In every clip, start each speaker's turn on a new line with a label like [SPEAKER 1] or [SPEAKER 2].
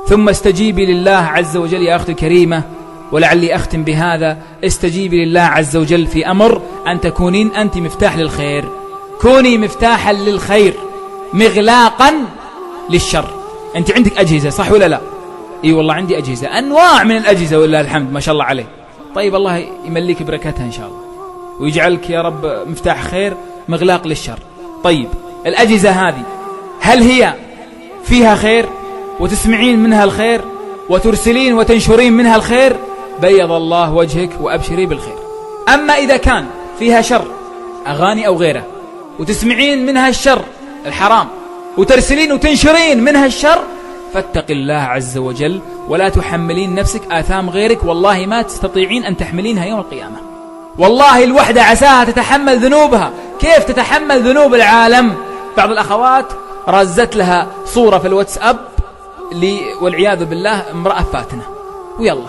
[SPEAKER 1] ثم استجيبي لله عز وجل يا أختي الكريمة، ولعلي أختم بهذا. استجيبي لله عز وجل في أمر أن تكونين أنت مفتاح للخير. كوني مفتاحا للخير مغلاقا للشر. أنت عندك أجهزة صح ولا لا؟ إي والله عندي أجهزة، أنواع من الأجهزة ولله الحمد ما شاء الله عليه. طيب الله يمليك بركتها إن شاء الله ويجعلك يا رب مفتاح خير مغلاق للشر. طيب الأجهزة هذه هل هي فيها خير وتسمعين منها الخير وترسلين وتنشرين منها الخير؟ بيض الله وجهك وأبشري بالخير. أما إذا كان فيها شر، أغاني أو غيره، وتسمعين منها الشر الحرام وترسلين وتنشرين منها الشر، فاتق الله عز وجل ولا تحملين نفسك آثام غيرك. والله ما تستطيعين أن تحملينها يوم القيامة. والله الوحدة عساها تتحمل ذنوبها. كيف تتحمل ذنوب العالم؟ بعض الأخوات رزت لها صورة في الواتساب والعياذ بالله امرأة فاتنة، ويلا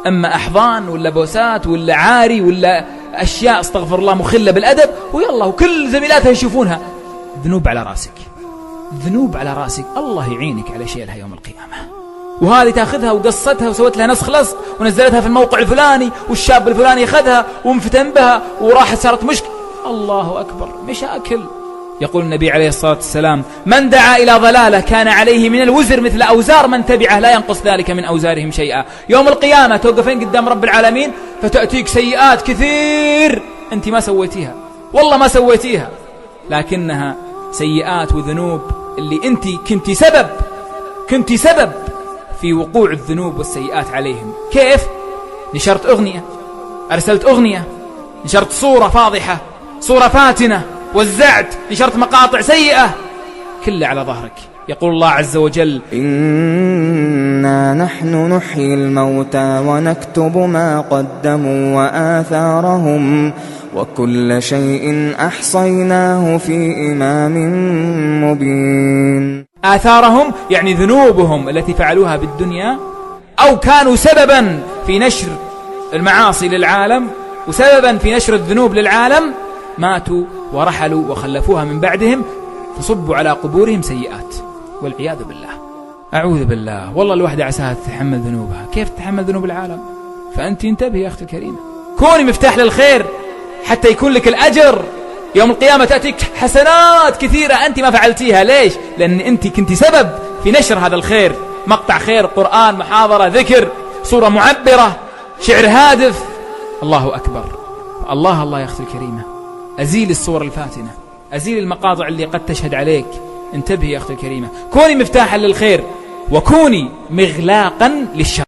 [SPEAKER 1] أما أحضان ولا بوسات ولا عاري ولا أشياء استغفر الله مخلة بالأدب، ويلا وكل زميلاتها يشوفونها. ذنوب على راسك، ذنوب على راسك. الله يعينك على شيء لها يوم القيامة. وهذه تاخذها وقصتها وسوت لها نسخ لصق ونزلتها في الموقع الفلاني، والشاب الفلاني أخذها وانفتن بها وراحت صارت مشكلة. الله أكبر، مشاكل. يقول النبي عليه الصلاة والسلام: من دعا إلى ضلالة كان عليه من الوزر مثل أوزار من تبعه لا ينقص ذلك من أوزارهم شيئا. يوم القيامة توقفين قدام رب العالمين فتأتيك سيئات كثير أنت ما سويتيها، والله ما سويتيها، لكنها سيئات وذنوب اللي أنت كنت سبب في وقوع الذنوب والسيئات عليهم. كيف؟ نشرت أغنية، أرسلت أغنية، نشرت صورة فاضحة، صورة فاتنة، وزعت، نشرت مقاطع سيئة، كله على ظهرك. يقول الله عز وجل:
[SPEAKER 2] إنا نحن نحيي الموتى ونكتب ما قدموا وآثارهم وكل شيء أحصيناه في إمام مبين.
[SPEAKER 1] آثارهم يعني ذنوبهم التي فعلوها بالدنيا، أو كانوا سببا في نشر المعاصي للعالم وسببا في نشر الذنوب للعالم، ماتوا ورحلوا وخلفوها من بعدهم فصبوا على قبورهم سيئات والعياذ بالله. أعوذ بالله. والله الوحدة عساها تتحمل ذنوبها. كيف تتحمل ذنوب العالم؟ فأنت انتبهي يا أختي الكريمة، كوني مفتاح للخير حتى يكون لك الأجر يوم القيامة. تأتيك حسنات كثيرة أنت ما فعلتيها. ليش؟ لأن أنت كنت سبب في نشر هذا الخير. مقطع خير، قرآن، محاضرة، ذكر، صورة معبرة، شعر هادف. الله أكبر. الله يا أختي الكريمة، أزيل الصور الفاتنة، أزيل المقاطع اللي قد تشهد عليك. انتبهي يا أختي الكريمة، كوني مفتاحا للخير وكوني مغلاقا للشر.